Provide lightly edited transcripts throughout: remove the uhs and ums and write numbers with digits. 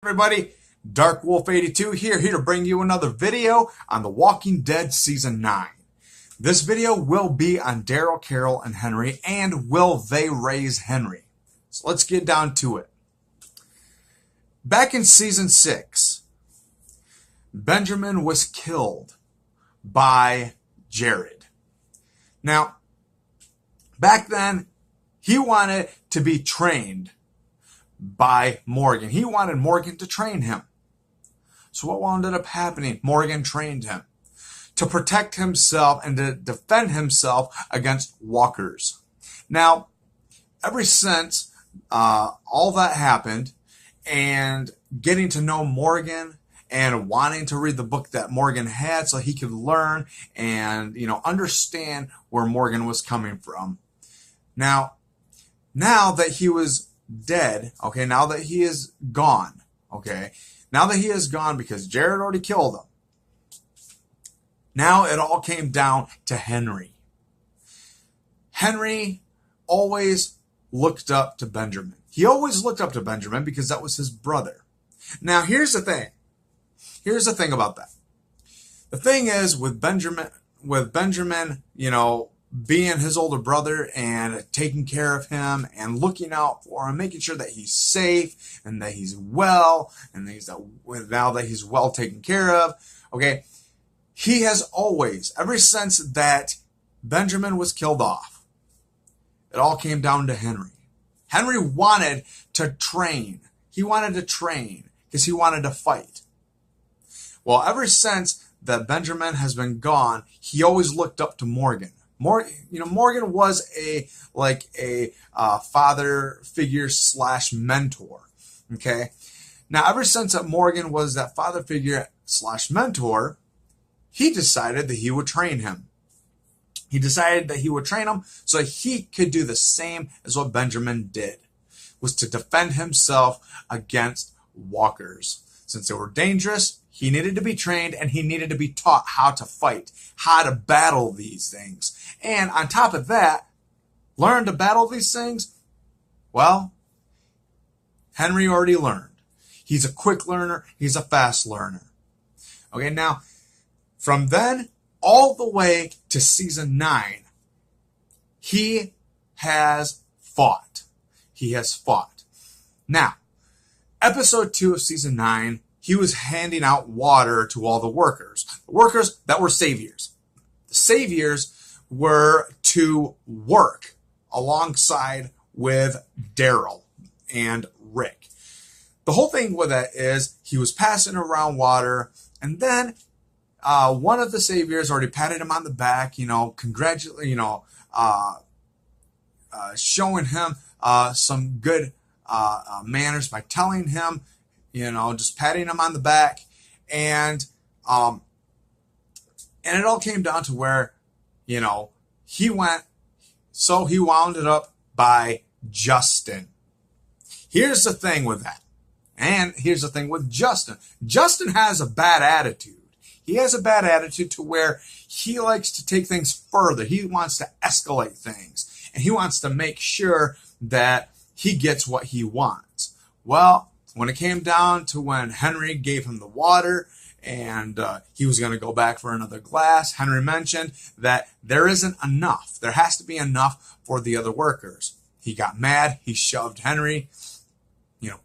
Everybody, Dark Wolf 82 here to bring you another video on The Walking Dead Season 9. This video will be on Daryl, Carol, and Henry, and will they raise Henry? So let's get down to it. Back in Season 6, Benjamin was killed by Jared. Now, back then, he wanted to be trained by Morgan. He wanted Morgan to train him. So what ended up happening? Morgan trained him to protect himself and to defend himself against walkers. Now, ever since all that happened and getting to know Morgan and wanting to read the book that Morgan had so he could learn and, understand where Morgan was coming from. Now that he was dead, okay, now that he is gone, okay, now that he is gone because Jared already killed him, now it all came down to Henry. Henry always looked up to Benjamin. He always looked up to Benjamin because that was his brother. Now, here's the thing. Here's the thing about that. The thing is with Benjamin, being his older brother and taking care of him and looking out for him, making sure that he's safe and that he's well and now that he's well taken care of, okay, he has always, ever since that Benjamin was killed off, it all came down to Henry. Henry wanted to train. He wanted to train because he wanted to fight. Well, ever since that Benjamin has been gone, he always looked up to Morgan. Morgan was a father figure / mentor. Okay. Now, ever since that Morgan was that father figure / mentor, he decided that he would train him. He decided that he would train him so he could do the same as what Benjamin did, was to defend himself against walkers. Since they were dangerous, he needed to be trained and he needed to be taught how to fight, how to battle these things. And on top of that, learn to battle these things? Well, Henry already learned. He's a quick learner. He's a fast learner. Okay, now, from then all the way to Season 9, he has fought. He has fought. Now, Episode 2 of Season 9, he was handing out water to all the workers that were saviors. The saviors were to work alongside with Daryl and Rick. The whole thing with that is he was passing around water, and then one of the saviors already patted him on the back, showing him some good manners by telling him, just patting him on the back, and it all came down to where, he wound it up by Justin. Here's the thing with that. And here's the thing with Justin. Justin has a bad attitude. He has a bad attitude to where he likes to take things further. He wants to escalate things. And he wants to make sure that he gets what he wants. Well, when it came down to when Henry gave him the water and he was going to go back for another glass, Henry mentioned that there isn't enough. There has to be enough for the other workers. He got mad. He shoved Henry,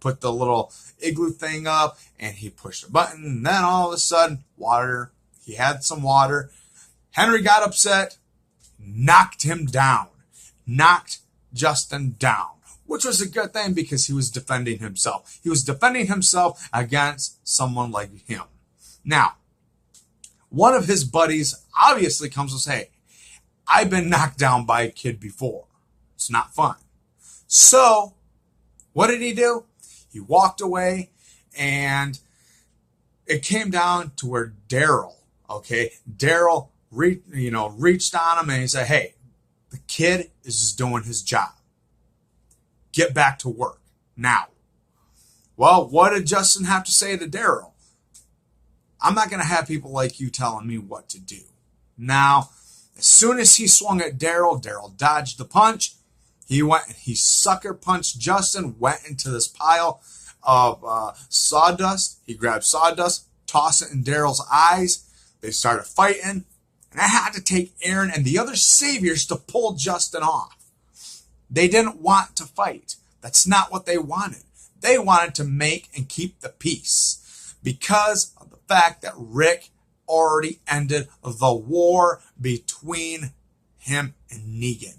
put the little igloo thing up, and he pushed a button. And then all of a sudden, water. He had some water. Henry got upset, knocked him down, knocked Justin down, which was a good thing because he was defending himself. He was defending himself against someone like him. Now, one of his buddies obviously comes and says, hey, I've been knocked down by a kid before. It's not fun. So, what did he do? He walked away, and it came down to where Daryl reached on him and he said, hey, the kid is just doing his job. Get back to work now. Well, what did Justin have to say to Daryl? I'm not going to have people like you telling me what to do. Now, as soon as he swung at Daryl, Daryl dodged the punch. He sucker punched Justin, went into this pile of sawdust. He grabbed sawdust, tossed it in Daryl's eyes. They started fighting. And I had to take Aaron and the other saviors to pull Justin off. They didn't want to fight. That's not what they wanted. They wanted to make and keep the peace because of the fact that Rick already ended the war between him and Negan.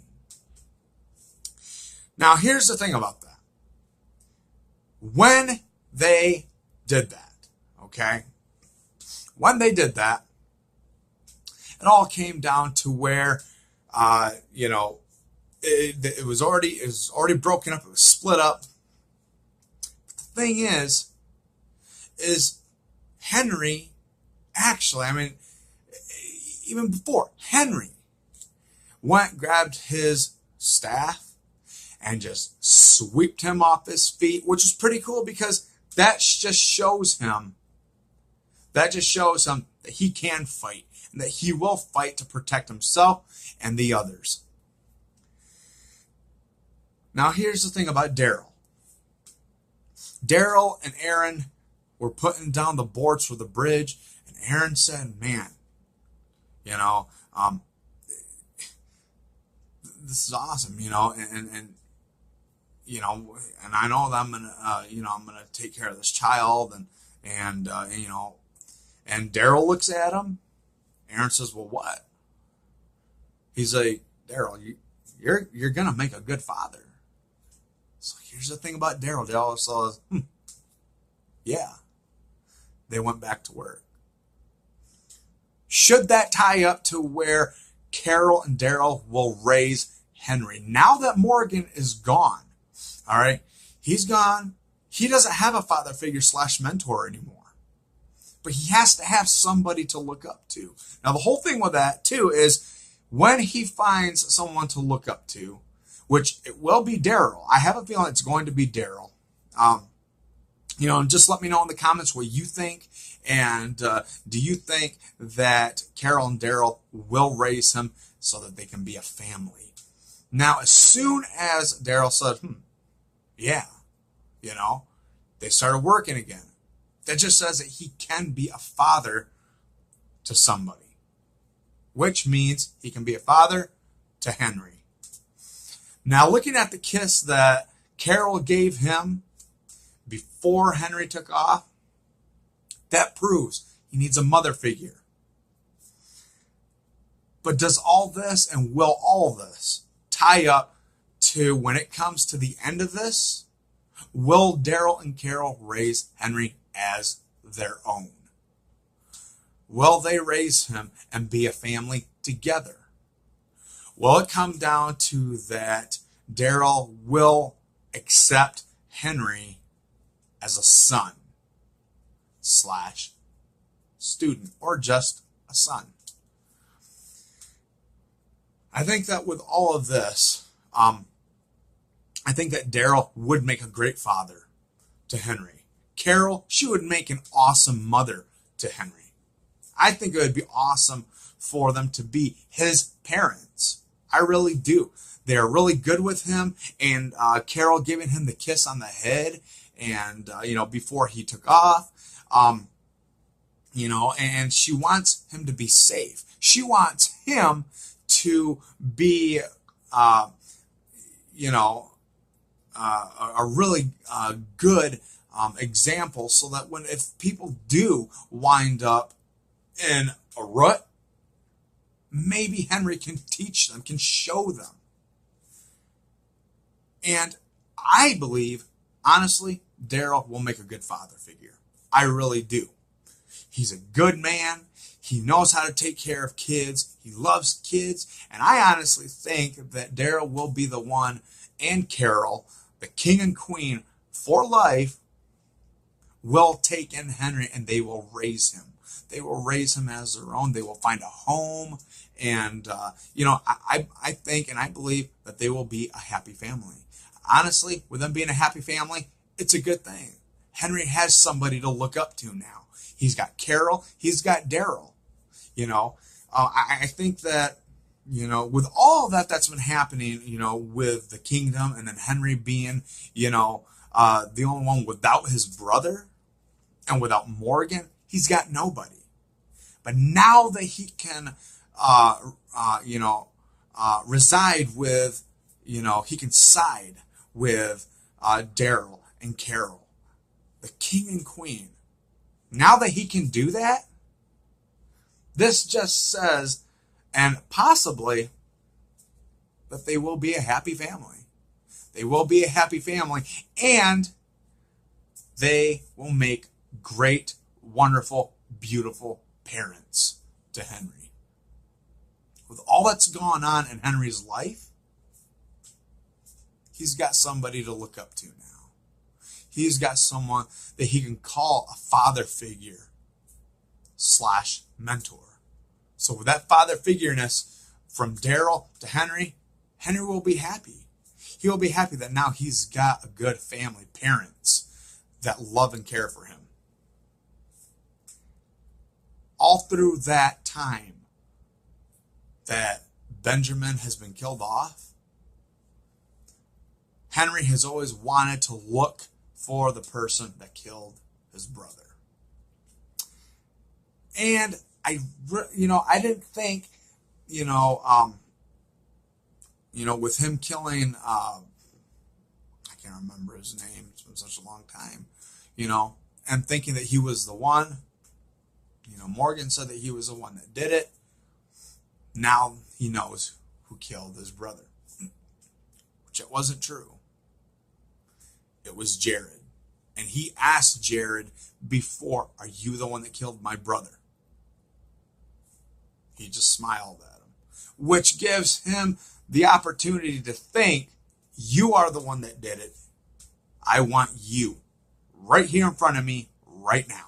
Now, here's the thing about that. When they did that, okay? When they did that, it all came down to where, it was already broken up. It was split up. But the thing is Henry, actually, even before, Henry grabbed his staff and just swept him off his feet, which was pretty cool because that just shows him that he can fight and that he will fight to protect himself and the others. Now, here's the thing about Daryl. Daryl and Aaron were putting down the boards for the bridge, and Aaron said, man, this is awesome, and I know that I'm gonna take care of this child, and Daryl looks at him. Aaron says, well, what? He's like, Daryl, you're gonna make a good father. So here's the thing about Daryl. Daryl says, yeah. They went back to work. Should that tie up to where Carol and Daryl will raise Henry? Now that Morgan is gone, all right, he's gone. He doesn't have a father figure / mentor anymore. But he has to have somebody to look up to. Now, the whole thing with that, too, is when he finds someone to look up to, which it will be Daryl. I have a feeling it's going to be Daryl. Just let me know in the comments what you think. And do you think that Carol and Daryl will raise him so that they can be a family? Now, as soon as Daryl said, yeah, they started working again. That just says that he can be a father to somebody, which means he can be a father to Henry. Now, looking at the kiss that Carol gave him before Henry took off, that proves he needs a mother figure. But does all this and will all this tie up to when it comes to the end of this? Will Daryl and Carol raise Henry as their own? Will they raise him and be a family together? Will it come down to that Daryl will accept Henry as a son / student, or just a son? I think that with all of this, I think that Daryl would make a great father to Henry. Carol, she would make an awesome mother to Henry. I think it would be awesome for them to be his parents. I really do. They're really good with him, and Carol giving him the kiss on the head, and before he took off, and she wants him to be safe. She wants him to be, a really good example, so that if people do wind up in a rut, maybe Henry can teach them, can show them. And I believe, honestly, Daryl will make a good father figure. I really do. He's a good man. He knows how to take care of kids. He loves kids. And I honestly think that Daryl will be the one, and Carol, the king and queen for life, will take in Henry and they will raise him. They will raise him as their own. They will find a home. And, I think and I believe that they will be a happy family. Honestly, with them being a happy family, it's a good thing. Henry has somebody to look up to now. He's got Carol. He's got Daryl. I think that, with all that that's been happening, with the kingdom, and then Henry being, the only one without his brother and without Morgan. He's got nobody. But now that he can, reside with, he can side with Daryl and Carol, the king and queen. Now that he can do that, this just says, and possibly, that they will be a happy family. They will be a happy family, and they will make great, wonderful, beautiful parents to Henry. With all that's gone on in Henry's life, he's got somebody to look up to now. He's got someone that he can call a father figure / mentor. So with that father figureness from Daryl to Henry, Henry will be happy. He will be happy that now he's got a good family, parents that love and care for him. All through that time that Benjamin has been killed off, Henry has always wanted to look for the person that killed his brother. And I didn't think, with him killing, I can't remember his name. It's been such a long time, and thinking that he was the one. Morgan said that he was the one that did it. Now he knows who killed his brother, which it wasn't true. It was Jared. And he asked Jared before, "Are you the one that killed my brother?" He just smiled at him, which gives him the opportunity to think, you are the one that did it. I want you right here in front of me right now.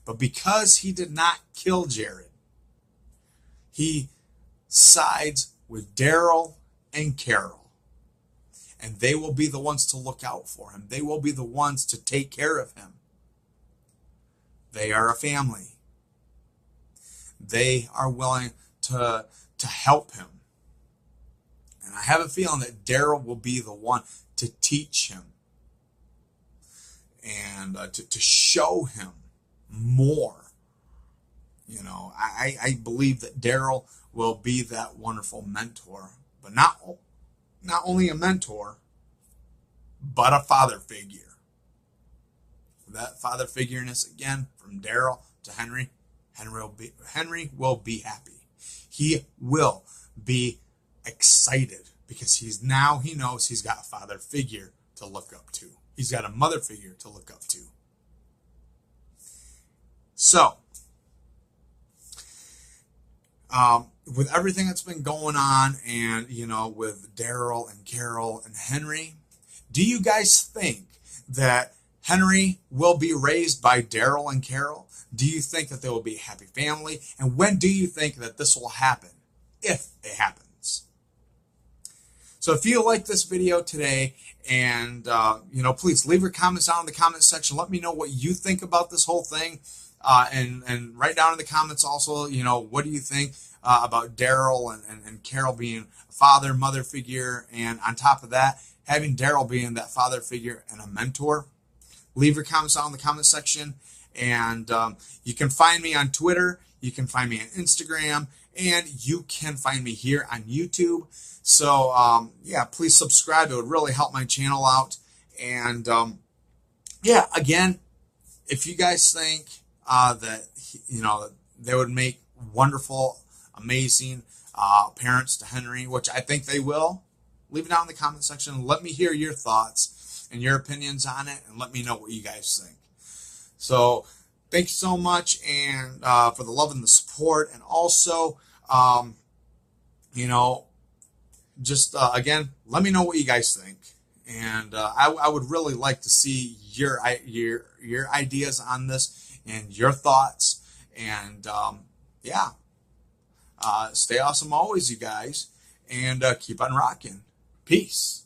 But because he did not kill Jared, he sides with Daryl and Carol. And they will be the ones to look out for him. They will be the ones to take care of him. They are a family. They are willing to help him. And I have a feeling that Daryl will be the one to teach him and to show him more. I believe that Daryl will be that wonderful mentor, but not only a mentor, but a father figure. That father figureness again from Daryl to Henry. Henry will be happy. He will be excited because he knows he's got a father figure to look up to. He's got a mother figure to look up to. So, with everything that's been going on and, with Daryl and Carol and Henry, do you guys think that Henry will be raised by Daryl and Carol? Do you think that they will be a happy family? And when do you think that this will happen? If it happens. So if you like this video today and, please leave your comments down in the comment section. Let me know what you think about this whole thing. And write down in the comments also, what do you think about Daryl and Carol being a father, mother figure, and on top of that, having Daryl being that father figure and a mentor? Leave your comments down in the comment section, and you can find me on Twitter, you can find me on Instagram, and you can find me here on YouTube. So, please subscribe. It would really help my channel out. And, again, if you guys think that they would make wonderful, amazing parents to Henry, which I think they will, leave it down in the comment section. Let me hear your thoughts and your opinions on it, and let me know what you guys think. So thank you so much, and for the love and the support, and also again, let me know what you guys think. And I would really like to see your ideas on this and your thoughts. And stay awesome always, you guys. And keep on rocking. Peace.